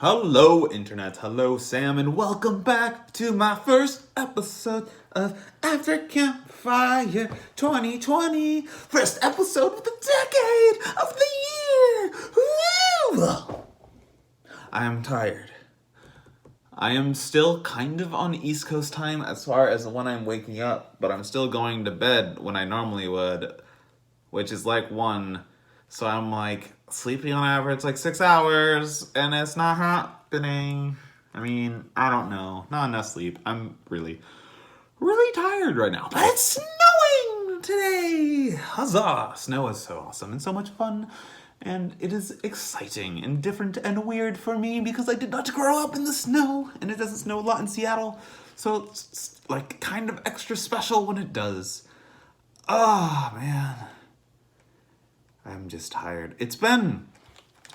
Hello, Internet. Hello, Sam, and welcome back to my first episode of After Campfire 2020. First episode of the decade of the year. Woo! I am tired. I am still kind of on East Coast time as far as when I'm waking up, but I'm still going to bed when I normally would, which is like 1. So I'm like sleeping on average like 6 hours, and it's not happening. I mean, I don't know. Not enough sleep. I'm really tired right now. But it's snowing today! Huzzah! Snow is so awesome and so much fun. And it is exciting and different and weird for me because I did not grow up in the snow, and it doesn't snow a lot in Seattle. So it's like kind of extra special when it does. Oh, man. I'm just tired. It's been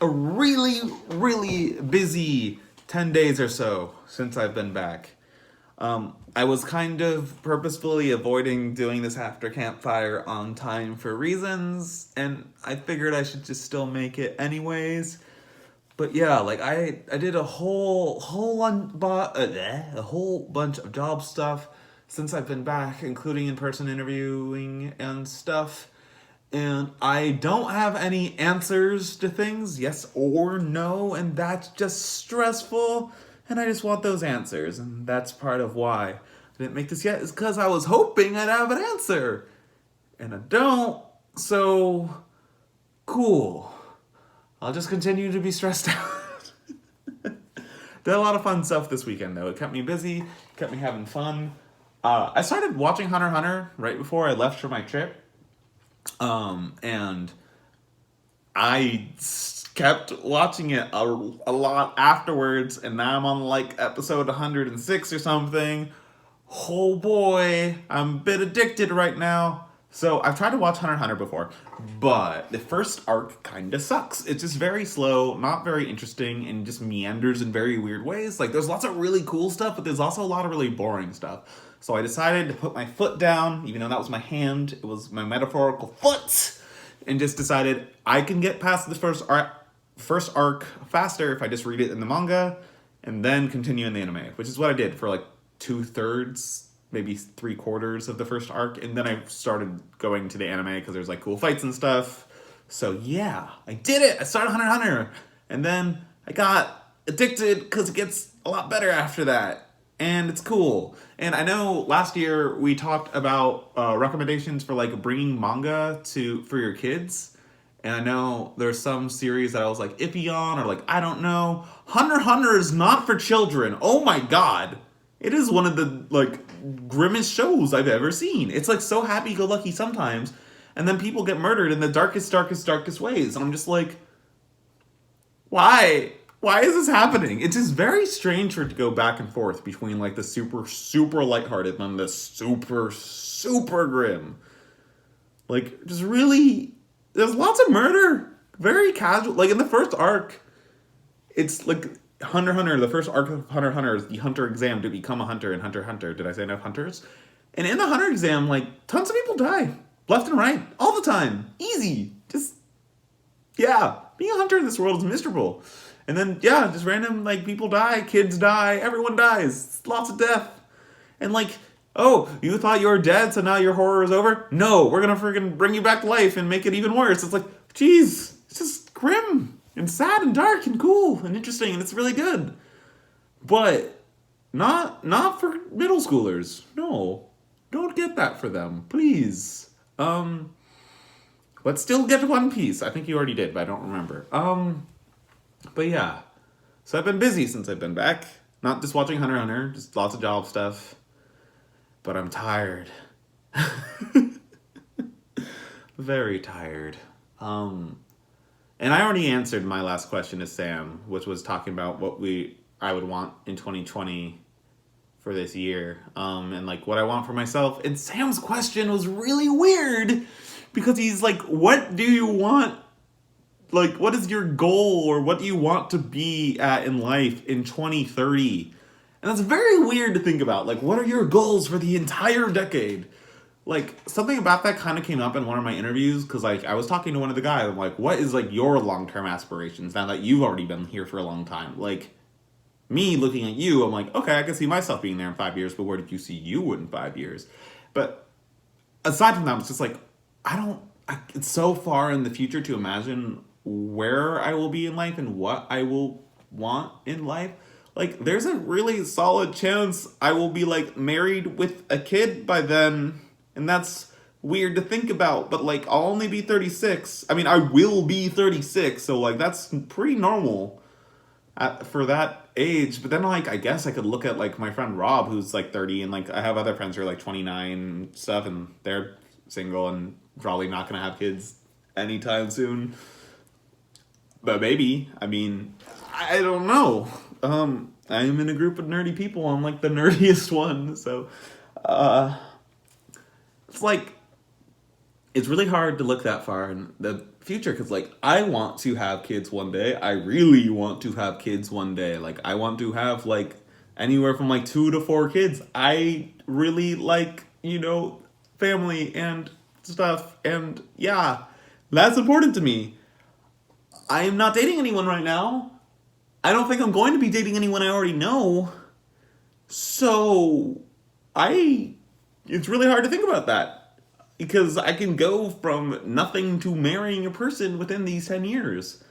a really busy 10 days or so since I've been back. I was kind of purposefully avoiding doing this after campfire on time for reasons, and I figured I should just still make it anyways. But yeah, like I did a whole bunch of job stuff since I've been back, including in-person interviewing and stuff. And I don't have any answers to things, yes or no, and that's just stressful. And I just want those answers, and that's part of why I didn't make this yet, is because I was hoping I'd have an answer. And I don't, so cool. I'll just continue to be stressed out. Did a lot of fun stuff this weekend, though. It kept me busy, kept me having fun. I started watching Hunter x Hunter right before I left for my trip. And I kept watching it a lot afterwards, and now I'm on like episode 106 or something. Oh boy, I'm a bit addicted right now. So I've tried to watch Hunter x Hunter before, but the first arc kinda sucks. It's just very slow, not very interesting, and just meanders in very weird ways. Like, there's lots of really cool stuff, but there's also a lot of really boring stuff. So I decided to put my foot down, even though that was my hand, it was my metaphorical foot, and just decided I can get past the first arc faster if I just read it in the manga, and then continue in the anime, which is what I did for like 2/3, maybe 3/4 of the first arc, and then I started going to the anime because there's like cool fights and stuff. So yeah, I did it! I started Hunter x Hunter, and then I got addicted because it gets a lot better after that. And it's cool. And I know last year we talked about recommendations for like bringing manga for your kids. And I know there's some series that I was like iffy on, or like, I don't know. Hunter x Hunter is not for children. Oh my god. It is one of the like grimmest shows I've ever seen. It's like so happy-go-lucky sometimes, and then people get murdered in the darkest ways. And I'm just like, why? Why is this happening? It's just very strange for it to go back and forth between like the super lighthearted and the super grim. Like, just really, there's lots of murder. Very casual. Like in the first arc, it's like Hunter x Hunter, the first arc of Hunter x Hunter is the hunter exam to become a hunter in Hunter x Hunter. Did I say enough hunters? And in the hunter exam, like, tons of people die. Left and right. All the time. Easy. Just, yeah. Being a hunter in this world is miserable. And then, yeah, just random, like, people die, kids die, everyone dies. Lots of death. And, like, oh, you thought you were dead, so now your horror is over? No, we're gonna freaking bring you back to life and make it even worse. It's like, geez, it's just grim and sad and dark and cool and interesting, and it's really good. But not for middle schoolers. No, don't get that for them, please. Let's still get One Piece. I think you already did, but I don't remember. But yeah, so I've been busy since I've been back. Not just watching Hunter x Hunter, just lots of job stuff. But I'm tired. Very tired. And I already answered my last question to Sam, which was talking about what I would want in 2020 for this year. And like what I want for myself. And Sam's question was really weird because he's like, what do you want? Like, what is your goal, or what do you want to be at in life in 2030? And that's very weird to think about. Like, what are your goals for the entire decade? Like, something about that kind of came up in one of my interviews, because, like, I was talking to one of the guys, I'm like, what is, like, your long-term aspirations now that you've already been here for a long time? Like, me looking at you, I'm like, okay, I can see myself being there in 5 years, but where did you see you in 5 years? But aside from that, it's just like, it's so far in the future to imagine where I will be in life and what I will want in life. Like, there's a really solid chance I will be like married with a kid by then, and that's weird to think about, but like, I'll only be 36. I mean, I will be 36, so like, that's pretty normal for that age. But then, like, I guess I could look at like my friend Rob, who's like 30, and like I have other friends who are like 29 and stuff, and they're single and probably not gonna have kids anytime soon. But maybe, I mean, I don't know. I'm in a group of nerdy people. I'm like the nerdiest one, so uh, it's like it's really hard to look that far in the future because like I want to have kids one day. I really want to have kids one day. Like I want to have like anywhere from like 2 to 4 kids. I really like, family and stuff, and yeah, that's important to me. I am not dating anyone right now. I don't think I'm going to be dating anyone I already know. So I it's really hard to think about that because I can go from nothing to marrying a person within these 10 years.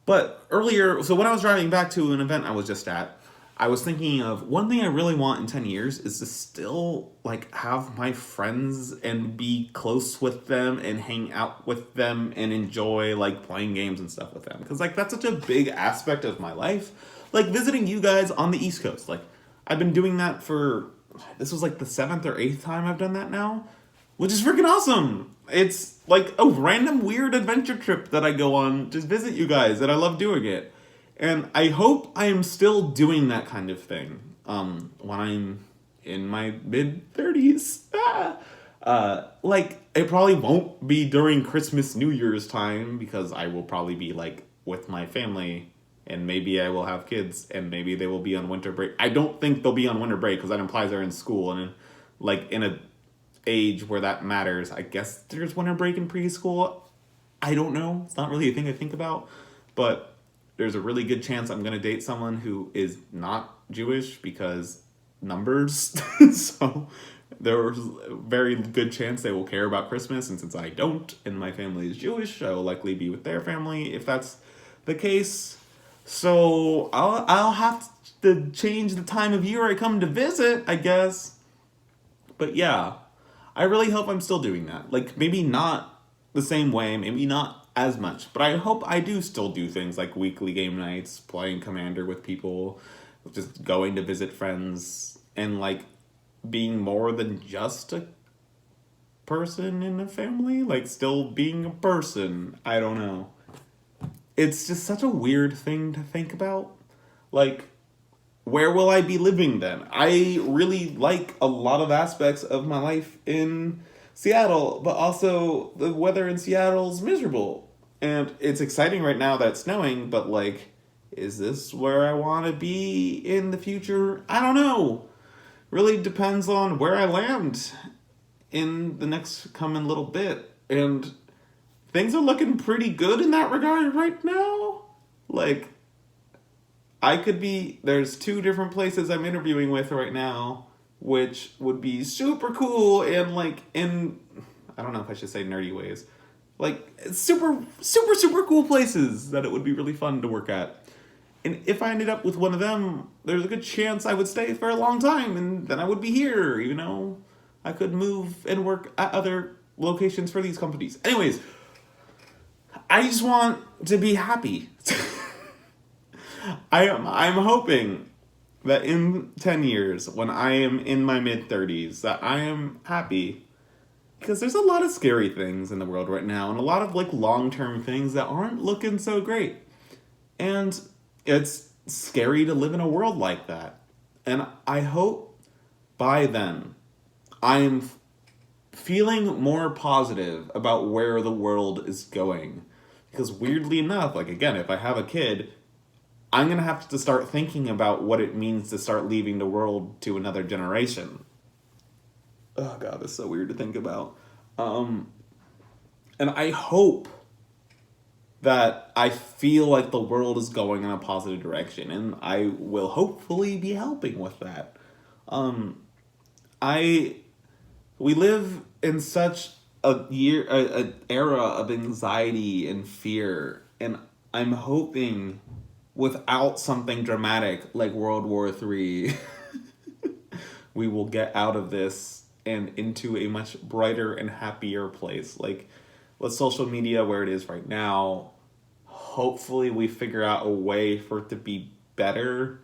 But earlier, so when I was driving back to an event I was just at, I was thinking of one thing I really want in 10 years is to still like have my friends and be close with them and hang out with them and enjoy like playing games and stuff with them, because like that's such a big aspect of my life. Like visiting you guys on the East Coast. Like I've been doing that for this was like the 7th or 8th time I've done that now, which is freaking awesome. It's like a random weird adventure trip that I go on to visit you guys, and I love doing it. And I hope I am still doing that kind of thing when I'm in my mid 30s. Like, it probably won't be during Christmas, New Year's time, because I will probably be, like, with my family, and maybe I will have kids, and maybe they will be on winter break. I don't think they'll be on winter break, because that implies they're in school, and like, in a age where that matters. I guess there's winter break in preschool. I don't know. It's not really a thing I think about, but there's a really good chance I'm going to date someone who is not Jewish because numbers. So there's a very good chance they will care about Christmas, and since I don't and my family is Jewish, I will likely be with their family if that's the case. So I'll have to change the time of year I come to visit, I guess. But yeah, I really hope I'm still doing that. Like, maybe not the same way, maybe not as much, but I hope I do still do things like weekly game nights, playing Commander with people, just going to visit friends, and like being more than just a person in a family, like still being a person. I don't know. It's just such a weird thing to think about. Like, where will I be living then? I really like a lot of aspects of my life in Seattle, but also the weather in Seattle's miserable. And it's exciting right now that it's snowing, but like, is this where I want to be in the future? I don't know. Really depends on where I land in the next coming little bit. And things are looking pretty good in that regard right now. Like, there's 2 different places I'm interviewing with right now, which would be super cool and like I don't know if I should say nerdy ways. Like, super, super, super cool places that it would be really fun to work at. And if I ended up with one of them, there's a good chance I would stay for a long time, and then I would be here, I could move and work at other locations for these companies. Anyways, I just want to be happy. I'm hoping that in 10 years, when I am in my mid-30s, that I am happy. Because there's a lot of scary things in the world right now, and a lot of like long-term things that aren't looking so great. And it's scary to live in a world like that. And I hope by then I'm feeling more positive about where the world is going. Because weirdly enough, like again, if I have a kid, I'm going to have to start thinking about what it means to start leaving the world to another generation. Oh god, that's so weird to think about. And I hope that I feel like the world is going in a positive direction, and I will hopefully be helping with that. I we live in such a era of anxiety and fear, and I'm hoping without something dramatic like World War III, we will get out of this and into a much brighter and happier place. Like with social media where it is right now, hopefully we figure out a way for it to be better,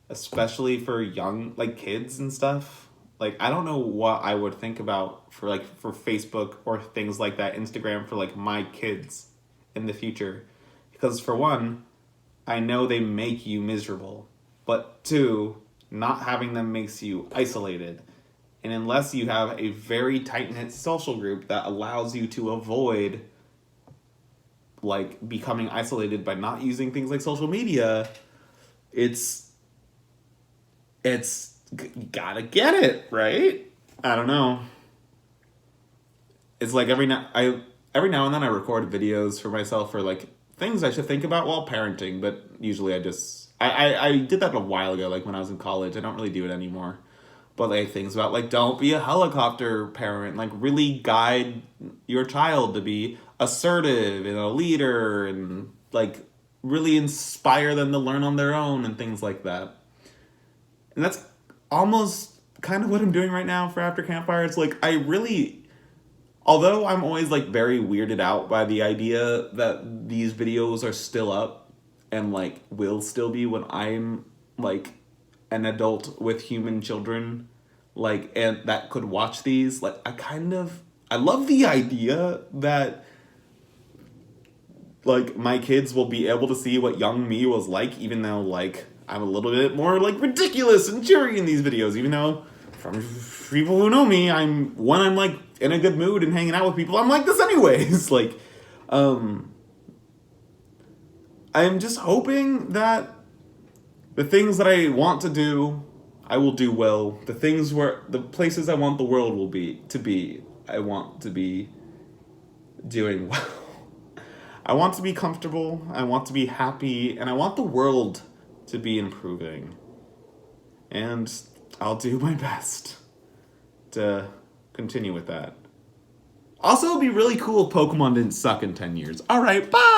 especially for young, like kids and stuff. Like I don't know what I would think about for Facebook or things like that, Instagram for like my kids in the future. Because for one, I know they make you miserable. But two, not having them makes you isolated. And unless you have a very tight-knit social group that allows you to avoid like becoming isolated by not using things like social media, it's you gotta get it, right? I don't know. It's like every now and then I record videos for myself for like things I should think about while parenting, but usually I did that a while ago, like when I was in college. I don't really do it anymore. But like things about like don't be a helicopter parent, like really guide your child to be assertive and a leader and like really inspire them to learn on their own and things like that. And that's almost kind of what I'm doing right now for After Campfire. It's like I really, although I'm always like very weirded out by the idea that these videos are still up and like will still be when I'm like an adult with human children, like, and that could watch these, like I love the idea that like my kids will be able to see what young me was like, even though like I'm a little bit more like ridiculous and cheery in these videos, even though from people who know me, when I'm like in a good mood and hanging out with people, I'm like this anyways. Like, I'm just hoping that the things that I want to do, I will do well. The places I want the world I want to be doing well. I want to be comfortable, I want to be happy, and I want the world to be improving. And I'll do my best to continue with that. Also, it'd be really cool if Pokemon didn't suck in 10 years. Alright, bye!